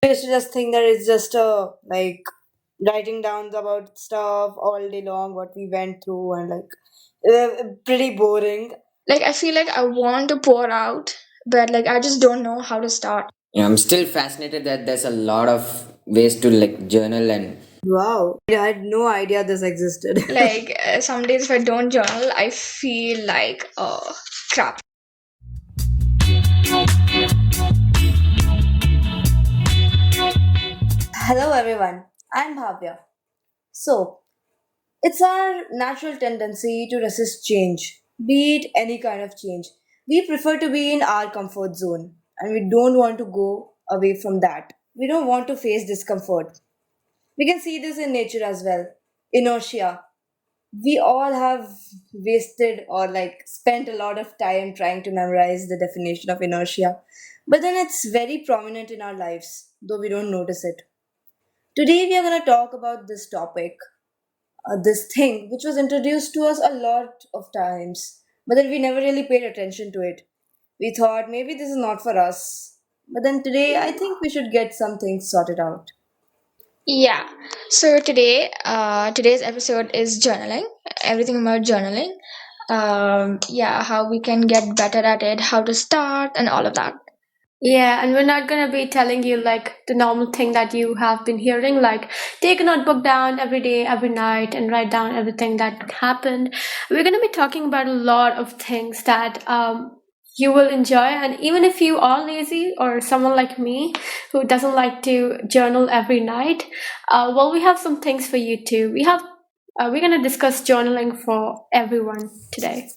I used to just think that it's just like writing down about stuff all day long, what we went through, and like pretty boring. Like I feel like I want to pour out, but like I just don't know how to start. I'm still fascinated that there's a lot of ways to like journal and Wow, I had no idea this existed. Like some days if I don't journal, I feel like crap. Hello, everyone. I'm Bhavya. So, it's our natural tendency to resist change, be it any kind of change. We prefer to be in our comfort zone and we don't want to go away from that. We don't want to face discomfort. We can see this in nature as well. Inertia. We all have wasted or like spent a lot of time trying to memorize the definition of inertia. But then it's very prominent in our lives, though we don't notice it. Today we are going to talk about this topic, this thing which was introduced to us a lot of times, but then we never really paid attention to it. We thought maybe this is not for us. But then today I think we should get some things sorted out. Yeah. So today's episode is journaling. Everything about journaling. Yeah, how we can get better at it, how to start, and all of that. Yeah, and we're not gonna be telling you like the normal thing that you have been hearing, like take a notebook down every day, every night, and write down everything that happened. We're gonna be talking about a lot of things that you will enjoy, and even if you are lazy or someone like me who doesn't like to journal every night, well, we have some things for you too. We're gonna discuss journaling for everyone today.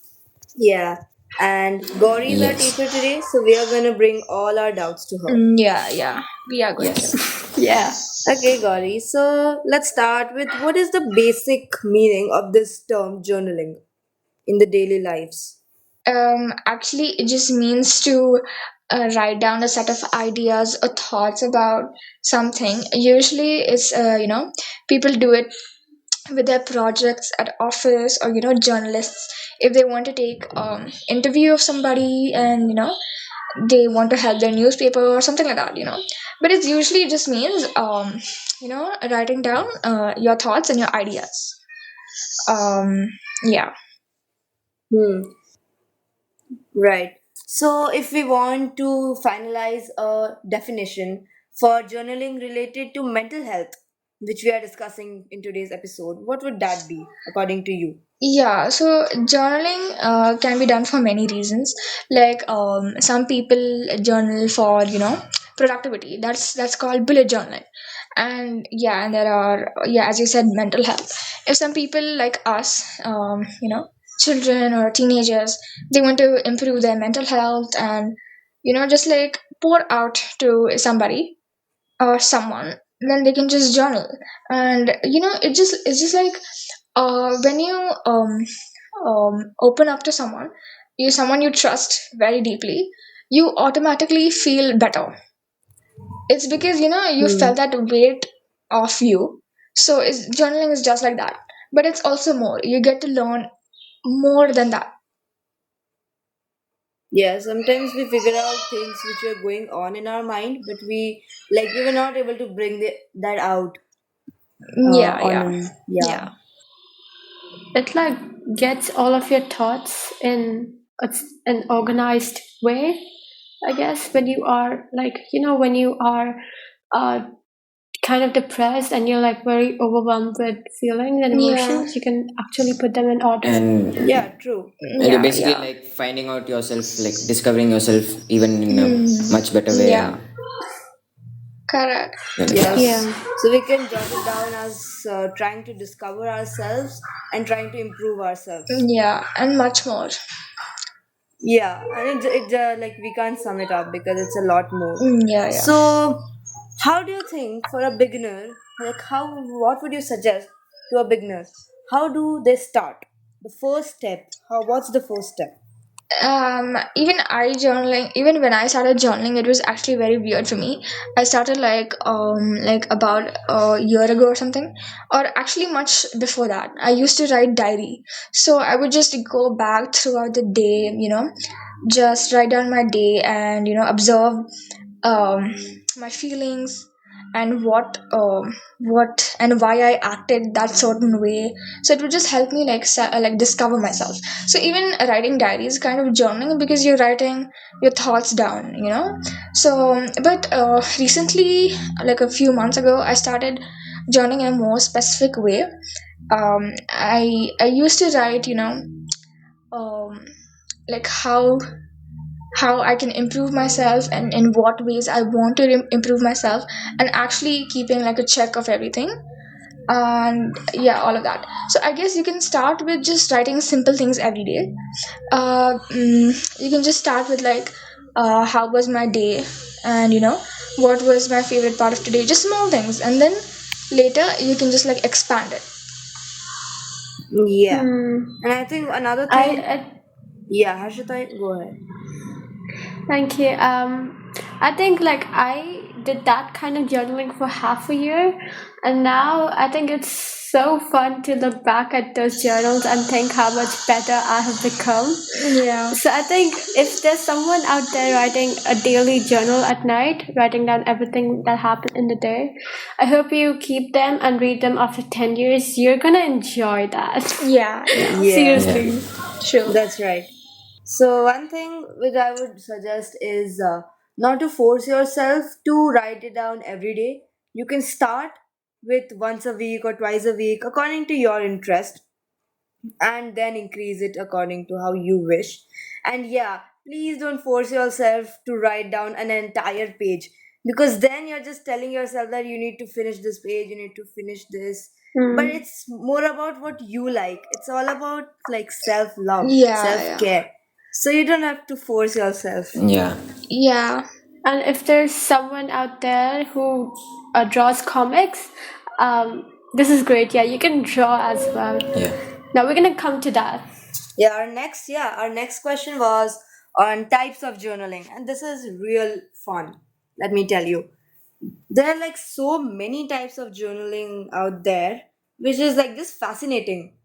Yeah, and Gauri is our yes. teacher today, so we are going to bring all our doubts to her. Yeah, we are going to. Yes. Yeah. Okay, Gauri, so let's start with what is the basic meaning of this term journaling in the daily lives? Actually, it just means to write down a set of ideas or thoughts about something. Usually, it's people do it with their projects at office, or journalists if they want to take interview of somebody, and they want to help their newspaper or something like that. But it usually just means writing down your thoughts and your ideas. um yeah. Hmm. Right. So, if we want to finalize a definition for journaling related to mental health, which we are discussing in today's episode, what would that be according to you? Yeah, so journaling can be done for many reasons. Like some people journal for productivity. That's called bullet journaling. And yeah, and there are, yeah, as you said, mental health. If some people like us, children or teenagers, they want to improve their mental health, and just like pour out to somebody or someone, then they can just journal. And it's just like when you open up to someone you trust very deeply, you automatically feel better. It's because you Hmm. felt that weight of you. So journaling is just like that, but it's also more. You get to learn more than that. Yeah, sometimes we figure out things which were going on in our mind, but we were not able to bring that out Mm. Yeah, yeah, on, yeah. yeah. It like gets all of your thoughts in an organized way, I guess. When you are like, when you are uh, kind of depressed and you're like very overwhelmed with feelings and Yeah, emotions, you can actually put them in order. Yeah, And true. you're yeah, basically yeah. like finding out yourself, like discovering yourself even in a Mm, much better way. yeah, And correct. yeah. Yes. Yeah. So we can jot it down as trying to discover ourselves and trying to improve ourselves. Yeah, and much more. Yeah, and it like we can't sum it up because it's a lot more. Yeah, yeah. So, how do you think for a beginner, like what would you suggest to a beginner? How do they start? The first step. What's the first step? Even when I started journaling, it was actually very weird for me. I started like about a year ago or something, or actually much before that. I used to write diary, so I would just go back throughout the day, just write down my day, and observe my feelings, and what and why I acted that certain way. So it would just help me like like discover myself. So even writing diaries kind of journaling, because you're writing your thoughts down, you know. So but recently, like a few months ago, I started journaling in a more specific way. I used to write, um like how I can improve myself and in what ways I want to improve myself, and actually keeping like a check of everything, and yeah, all of that. So I guess you can start with just writing simple things every day. You can just start with like, how was my day, and what was my favorite part of today, just small things, and then later you can just like expand it. Yeah. Hmm. And I think another I, thing, I yeah, Harshita, go ahead. Thank you. I think like I did that kind of journaling for half a year, and now I think it's so fun to look back at those journals and think how much better I have become. Yeah. So I think if there's someone out there writing a daily journal at night, writing down everything that happened in the day, I hope you keep them and read them after 10 years. You're gonna enjoy that. Yeah, yeah, Yeah, Yeah. Seriously. true. that's right. So, one thing which I would suggest is not to force yourself to write it down every day. You can start with once a week or twice a week according to your interest, and then increase it according to how you wish. And yeah, please don't force yourself to write down an entire page, because then you're just telling yourself that you need to finish this page, you need to finish this. But Hmm. it's more about what you like. It's all about like self love, Yeah, self yeah, care. So you don't have to force yourself. Yeah. yeah. And if there's someone out there who draws comics, this is great. Yeah, you can draw as well. Yeah. Now we're gonna come to that. Our next question was on types of journaling, and this is real fun. Let me tell you. There are like so many types of journaling out there, which is like just fascinating.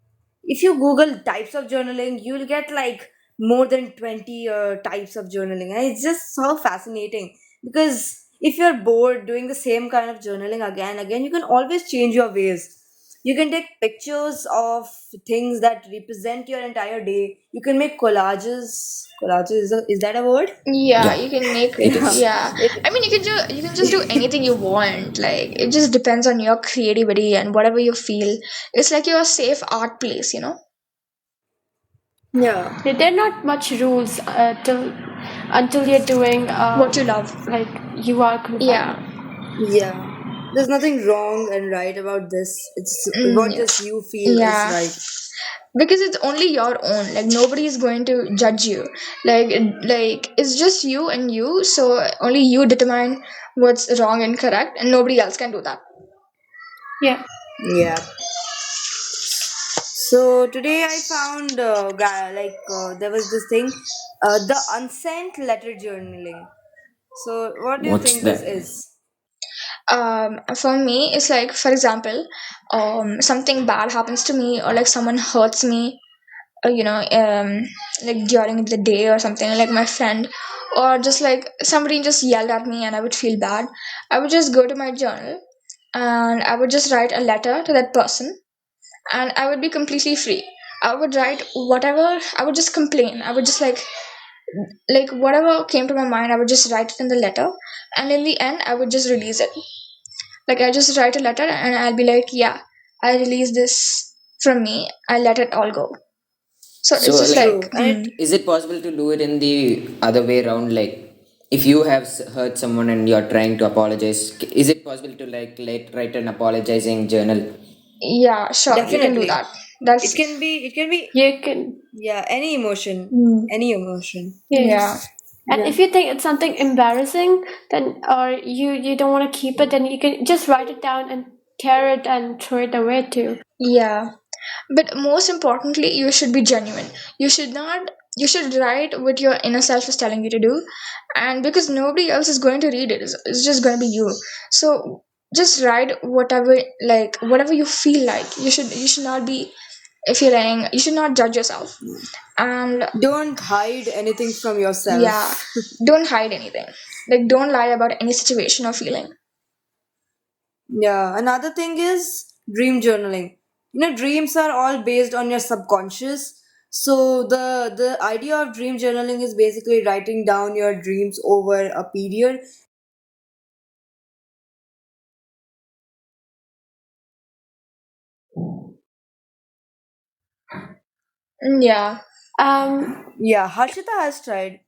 If you Google types of journaling, you'll get like more than 20 types of journaling. And it's just so fascinating because if you're bored doing the same kind of journaling again and again, you can always change your ways. You can take pictures of things that represent your entire day. You can make collages. Collages, is that a word? Yeah, Yeah. you can make, It is. yeah. I mean, you can just do anything you want. Like it just depends on your creativity and whatever you feel. It's like your safe art place, you know? Yeah. There are not much rules till until you're doing What you love. like you are confined. Yeah. Yeah. There's nothing wrong and right about this. It's what Yeah. just you feel is Yeah. right. Because it's only your own. Like nobody is going to judge you. Like it's just you and you, so only you determine what's wrong and correct, and nobody else can do that. Yeah. Yeah. So today I found there was this thing, the unsent letter journaling. So what do you What's think this that? is? For me, it's like, for example, something bad happens to me, or like someone hurts me, or like during the day or something, like my friend, or just like somebody just yelled at me and I would feel bad. I would just go to my journal and I would just write a letter to that person, and I would be completely free. I would write whatever, I would just complain, I would just like whatever came to my mind, I would just write it in the letter, and in the end I would just release it. Like I just write a letter and I'll be like, yeah, I release this from me, I let it all go. So it's So, just like, True, like, and it is it possible to do it in the other way around? Like, if you have hurt someone and you're trying to apologize, is it possible to like write an apologizing journal? yeah, sure, you can do definitely that. it That's can be it can be You can. yeah, any emotion, mm, any emotion. yeah, Yes. And Yeah. if you think it's something embarrassing, then or you don't want to keep it, then you can just write it down and tear it and throw it away too. yeah. But most importantly, you should be genuine. You should not, you should write what your inner self is telling you to do, and because nobody else is going to read it, it's just going to be you. So just write whatever, like whatever you feel like. You should not be feeling, you should not judge yourself. And Don't hide anything from yeah, yourself. don't hide anything. Like don't lie about any situation or feeling. Yeah, another thing is dream journaling. Dreams are all based on your subconscious. So the idea of dream journaling is basically writing down your dreams over a period. Yeah. Um, Yeah, Harshita has tried.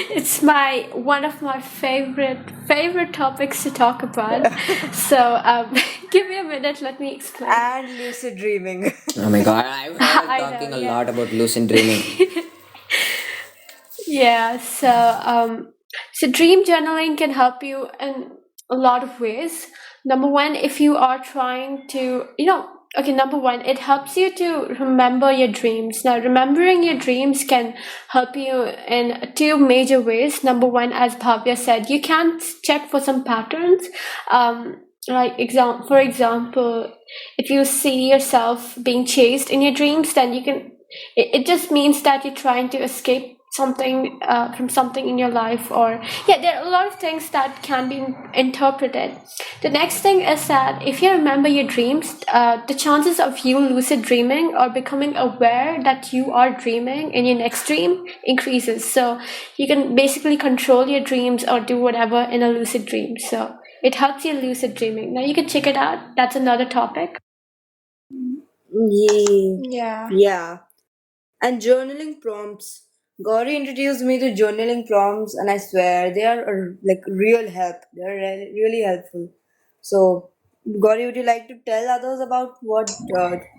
it's my one of my favorite topics to talk about. So give me a minute. Let me explain. And lucid dreaming. Oh my god, I've heard I know, talking a yeah. lot about lucid dreaming. Yeah, so dream journaling can help you in a lot of ways. Number one, if you are trying to, okay, number one, it helps you to remember your dreams. Now, remembering your dreams can help you in two major ways. Number one, as Bhavya said, you can check for some patterns. For example, if you see yourself being chased in your dreams, then it just means that you're trying to escape something from something in your life, or yeah, there are a lot of things that can be interpreted. The next thing is that if you remember your dreams, the chances of you lucid dreaming or becoming aware that you are dreaming in your next dream increases. So you can basically control your dreams or do whatever in a lucid dream. So it helps you lucid dreaming. Now you can check it out. That's another topic. Yeah. Yeah. Yeah. And journaling prompts. Gauri introduced me to journaling prompts, and I swear they are like real help. They are really helpful. So, Gauri, would you like to tell others about what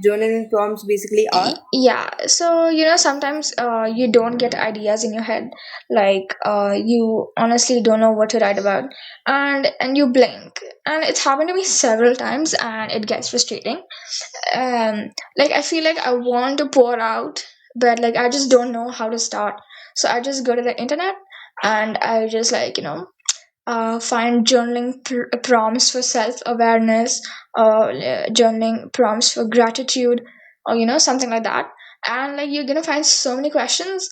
journaling prompts basically are? Yeah, so sometimes you don't get ideas in your head, like you honestly don't know what to write about, and you blank. And it's happened to me several times, and it gets frustrating. Like I feel like I want to pour out, but like I just don't know how to start. So I just go to the internet, and I just like find journaling prompts for self-awareness, journaling prompts for gratitude, or something like that. And like you're gonna find so many questions,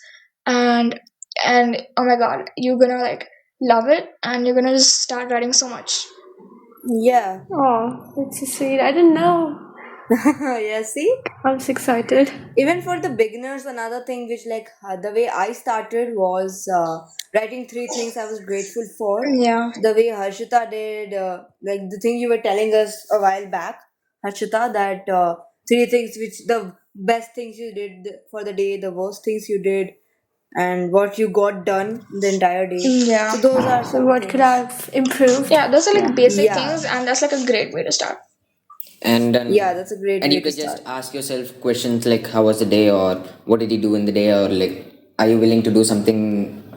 and and oh my god, you're gonna like love it, and you're gonna just start writing so much. Yeah. Oh, that's so sweet. I didn't know. Yeah, see? I'm so excited. Even for the beginners, another thing which, like, the way I started was writing three things I was grateful for. Yeah. The way Harshita did, like the thing you were telling us a while back, Harshita, that three things which the best things you did for the day, the worst things you did, and what you got done the entire day. Yeah. So those are So some what could things. I've improved? Yeah, those are like Yeah. basic Yeah, things, and that's like a great way to start. and yeah, then that's a great and way you to could just start. ask yourself questions like how was the day, or what did you do in the day, or like are you willing to do something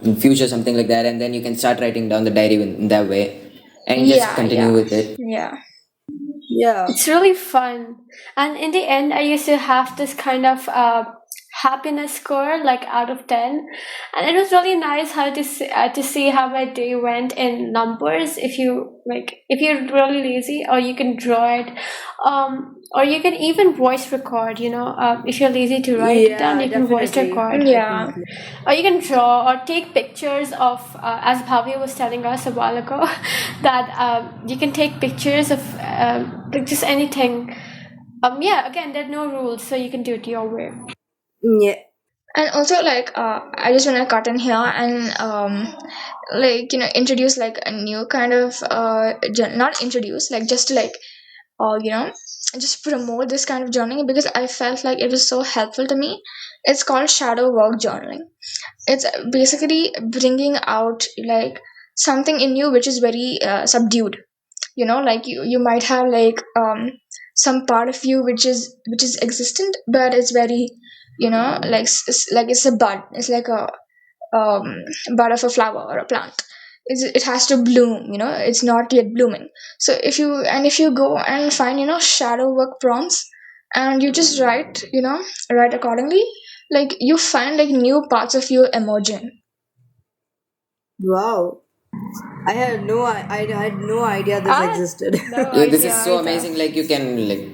in future, something like that, and then you can start writing down the diary in that way and just Yeah, continue yeah, with it. yeah. Yeah. It's really fun. And in the end, I used to have this kind of happiness score, like out of 10. And it was really nice to see how my day went in numbers. If you're really lazy, or you can draw it, or you can even voice record, if you're lazy to write it down, Yeah, you can voice definitely. record. Yeah. Definitely. Or you can draw or take pictures of, as Bhavya was telling us a while ago, that you can take pictures of like just anything. Yeah, again, there are no rules, so you can do it your way. Yeah. And also like I just want to cut in here and like introduce like a new kind of not introduce, like just to like you know just promote this kind of journaling, because I felt like it was so helpful to me. It's called shadow work journaling. It's basically bringing out like something in you which is very subdued. Like you might have like some part of you which is existent, but it's very like like it's a bud, it's like a um, bud of a flower or a plant. It has to bloom, it's not yet blooming. So if you go and find shadow work prompts, and you just write accordingly, like you find like new parts of you emerging. Wow. I had no idea this I had existed. no This idea is so either. amazing, like you can like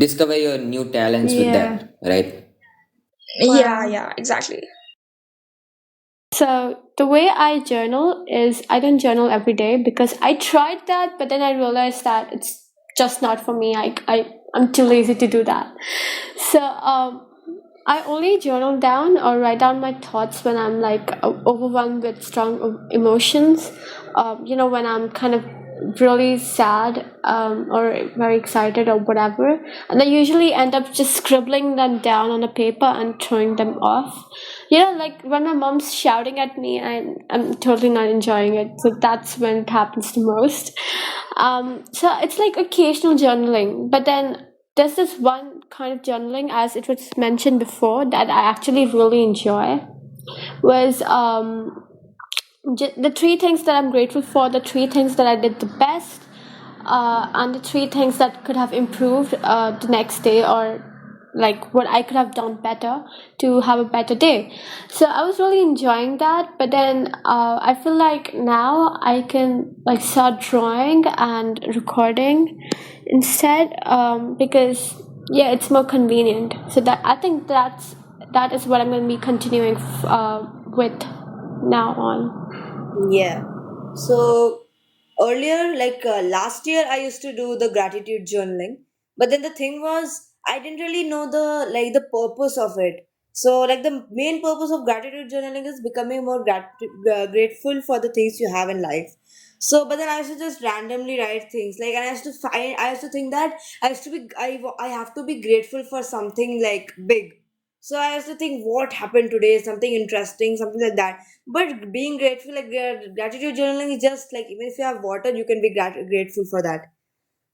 discover your new talents with Yeah. that, right? Yeah, Wow. yeah, exactly. So the way I journal is I don't journal every day because I tried that, but then I realized that it's just not for me. I'm too lazy to do that. So I only journal down or write down my thoughts when I'm like overwhelmed with strong emotions. When I'm kind of really sad or very excited or whatever. And I usually end up just scribbling them down on a paper and throwing them off. Like when my mom's shouting at me and I'm totally not enjoying it. So that's when it happens the most. So it's like occasional journaling. But then there's this one kind of journaling, as it was mentioned before, that I actually really enjoy was the three things that I'm grateful for, the three things that I did the best, and the three things that could have improved the next day, or like what I could have done better to have a better day. So I was really enjoying that, but then I feel like now I can like start drawing and recording instead, because yeah, it's more convenient. So that I think that is what I'm going to be continuing with now on. Yeah. So earlier, like last year, I used to do the gratitude journaling, but then the thing was, I didn't really know the purpose of it. So like the main purpose of gratitude journaling is becoming more grateful for the things you have in life. So, but then I used to just randomly write things like, and I used to think that I have to be grateful for something like big. So I used to think what happened today, something interesting, something like that. But being grateful, like gratitude journaling is just like even if you have water, you can be grateful for that.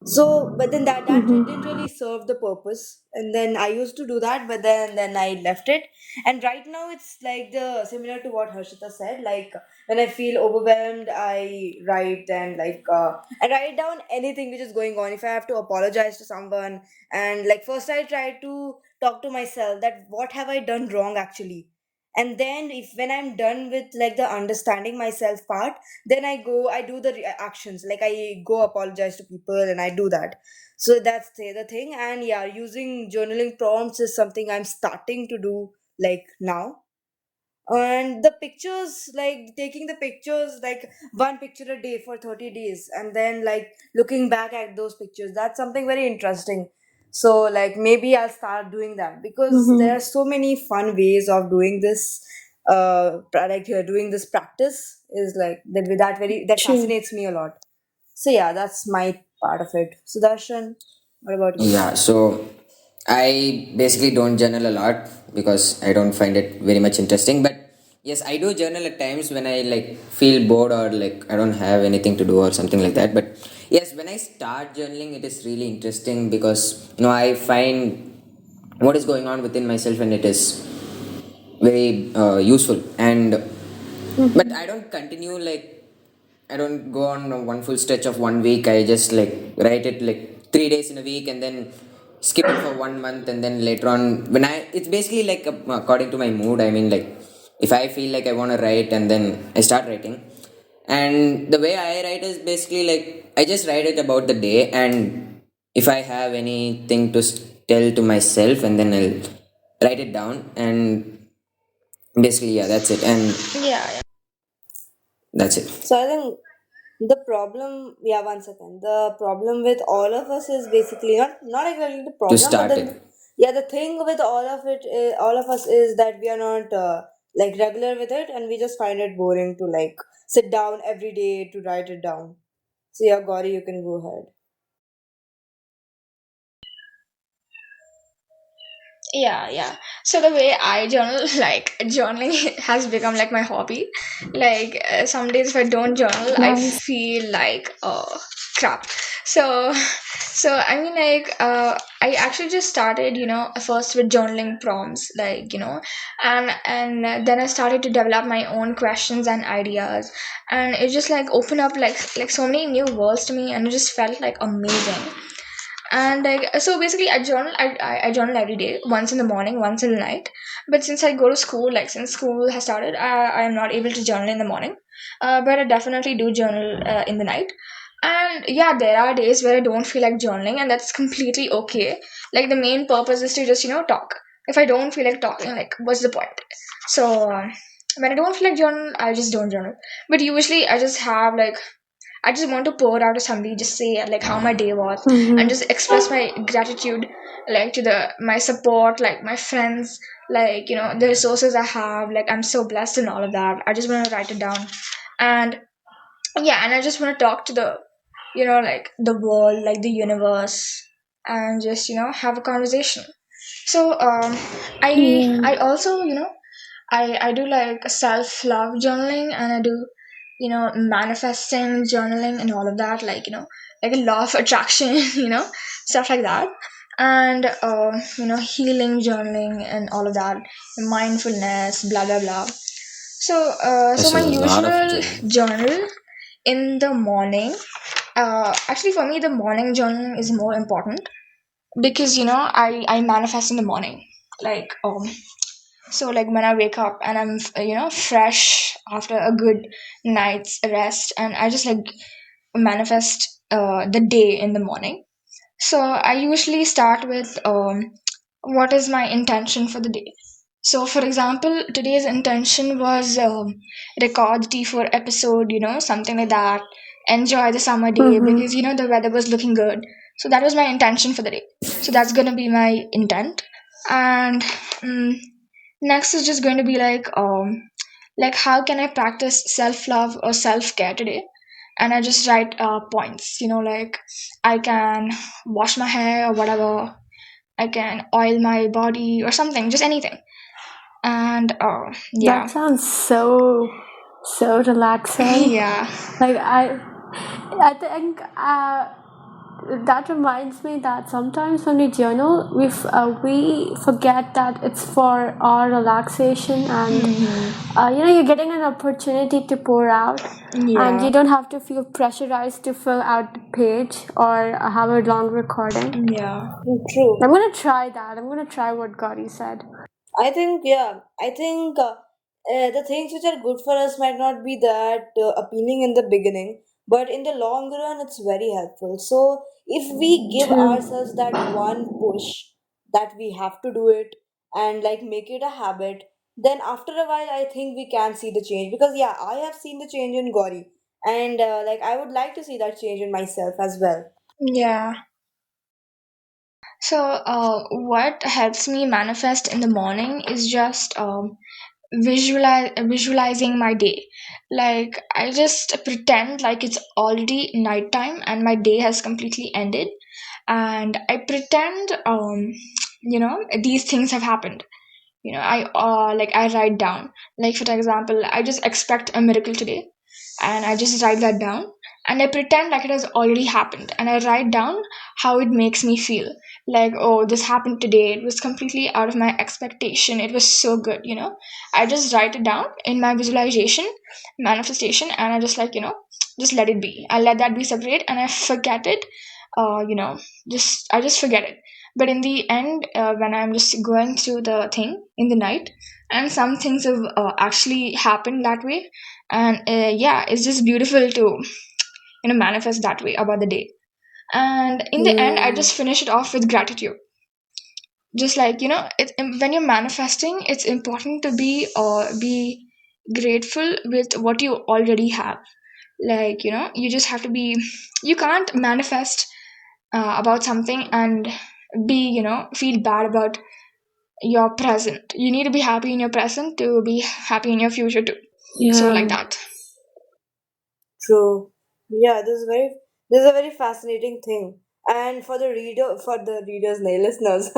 So, but then that didn't really serve the purpose. And then I used to do that, but then I left it. And right now it's like the similar to what Harshita said. Like when I feel overwhelmed, I write and I write down anything which is going on. If I have to apologize to someone, and like first I try to talk to myself that what have I done wrong actually. And then if when I'm done with like the understanding myself part, then I do the actions, like I go apologize to people and I do that. So that's the thing. And yeah, using journaling prompts is something I'm starting to do like now. And the pictures, like taking the pictures, like one picture a day for 30 days and then like looking back at those pictures, that's something very interesting. So like maybe I'll start doing that because there are Mm-hmm. so many fun ways of doing this. Doing this practice is like that True. fascinates me a lot. So yeah, that's my part of it. Sudarshan, what about you? Yeah, so I basically don't journal a lot because I don't find it very much interesting. But yes, I do journal at times when I like feel bored or like I don't have anything to do or something like that. But yes, when I start journaling, it is really interesting because I find what is going on within myself and it is very useful. And but I Mm-hmm. don't continue like I don't go on a one full stretch of 1 week. I just like write it like 3 days in a week and then skip it for 1 month and then later on when it's basically like according to my mood. I mean like if I feel like I want to write and then I start writing. And the way I write is basically like I just write it about the day and if I have anything to tell to myself and then I'll write it down and basically yeah that's it and Yeah, that's it So I think the problem, yeah, one second. The problem with all of us is basically not exactly the to problem, but start then it. yeah, the thing with all of us is that we are not like regular with it, and we just find it boring to like sit down every day to write it down. So yeah, Gauri, you can go ahead. yeah. So the way I journal, like journaling has become like my hobby. Like some days if I don't journal, I Nice. feel like crap. So I mean like I actually just started, first with journaling prompts, like and then I started to develop my own questions and ideas, and it just like opened up like so many new worlds to me, and it just felt like amazing. And like so basically I journal every day, once in the morning, once in the night. But since I go to school, like since school has started, I am not able to journal in the morning, but I definitely do journal in the night. And yeah, there are days where I don't feel like journaling, and that's completely okay. Like the main purpose is to just talk. If I don't feel like talking, like what's the point? So when I don't feel like journal, I just don't journal. But usually I just have like, I just want to pour out to somebody, just say like how my day was, and Mm-hmm. just express my gratitude, like to the my support, like my friends, like the resources I have. Like I'm so blessed and all of that. I just want to write it down, and yeah, and I just want to talk to the like the world, like the universe, and just have a conversation. So I Yeah. also I do like self love journaling, and I do manifesting journaling and all of that, like like a law of attraction, stuff like that. And healing journaling and all of that, mindfulness, blah blah blah. So so There's a my lot of usual journal. journal in the morning, actually for me the morning journaling is more important, because I manifest in the morning, like so like when I wake up and I'm fresh after a good night's rest, and I just like manifest the day in the morning. So I usually start with what is my intention for the day. So for example, today's intention was record the T4 episode, something like that. Enjoy the summer day because Mm-hmm. the weather was looking good. So that was my intention for the day. So that's gonna be my intent. And um, next is just going to be like how can I practice self love or self care today? And I just write points. Like I can wash my hair or whatever. I can oil my body or something, just anything. And That yeah, sounds so relaxing. yeah, Like I think that reminds me that sometimes when we journal, we forget that it's for our relaxation, and you're getting an opportunity to pour out, and yeah, you don't have to feel pressurized to fill out the page or have a long recording. yeah, True. I'm gonna try that. I'm gonna try what Gauri said. I think, yeah, I think the things which are good for us might not be that appealing in the beginning, but in the long run, it's very helpful. So, if we give True. ourselves that one push that we have to do it and like make it a habit, then after a while, I think we can see the change. Because, yeah, I have seen the change in Gauri, and like I would like to see that change in myself as well. yeah. So what helps me manifest in the morning is just visualizing my day. Like I just pretend like it's already nighttime and my day has completely ended, and I pretend these things have happened. I write down, like for example, I just expect a miracle today, and I just write that down, and I pretend like it has already happened, and I write down how it makes me feel. Like, oh, this happened today, it was completely out of my expectation, it was so good. I just write it down in my visualization manifestation, and I just just let it be. I let that be separate, and I forget it. uh you know I just forget it. But in the end, when I'm just going through the thing in the night, and some things have actually happened that way, and yeah, it's just beautiful to manifest that way about the day. And in the end, I Hmm. just finish it off with gratitude. Just like when you're manifesting, it's important to be grateful with what you already have. Like you just have to be. You can't manifest about something and be feel bad about your present. You need to be happy in your present to be happy in your future too. So like Yeah. that. True. Yeah, this is a very fascinating thing. And for the readers, no, listeners,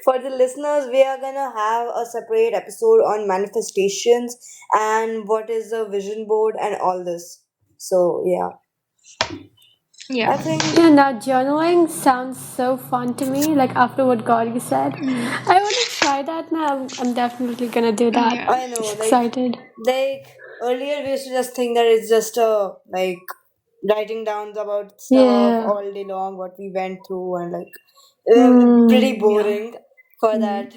for the listeners, we are gonna have a separate episode on manifestations and what is a vision board and all this. So yeah, Yeah. I think Yeah, now journaling sounds so fun to me, like after what Gauri said. I want to try that now. I'm definitely gonna do that. Yeah. I know, Excited. like earlier we used to just think that it's just like writing down about stuff Yeah. all day long, what we went through, and like pretty Yeah. boring for that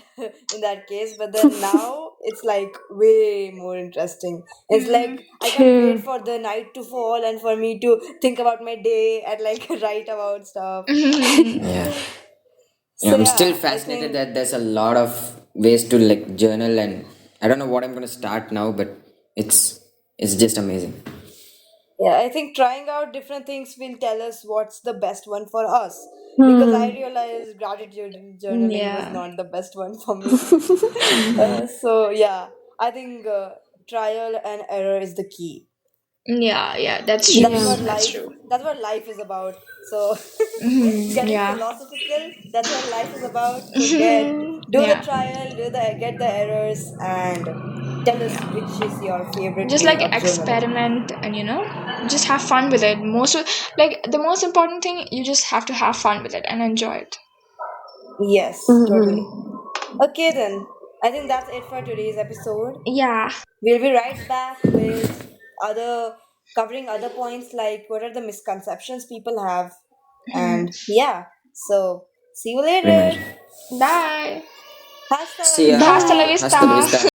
in that case. But then now it's like way more interesting. It's Mm-hmm. like I can't wait True. for the night to fall and for me to think about my day and like write about stuff. Yeah. Yeah, So I'm still yeah, I fascinated think that there's a lot of ways to like journal and I don't know what I'm gonna start now, but it's just amazing. Yeah, I think trying out different things will tell us what's the best one for us. Because I Hmm. realized gratitude journaling was Yeah. not the best one for me. So yeah, I think trial and error is the key. Yeah, yeah, that's true. That's Yeah. what That's life. true. That's what life is about. So, getting Yeah. philosophical. That's what life is about. So do the Yeah. trial, get the errors, and tell us which is your favorite Just way like of journaling. experiment and just have fun with it. The most important thing, you just have to have fun with it and enjoy it. Yes, totally. Hmm. Okay, then. I think that's it for today's episode. Yeah. We'll be right back with other covering other points like what are the misconceptions people have, and yeah. So see you later. Remind. Bye. Hasta la See ya. vista. Hasta la Bye. Hasta la vista. vista.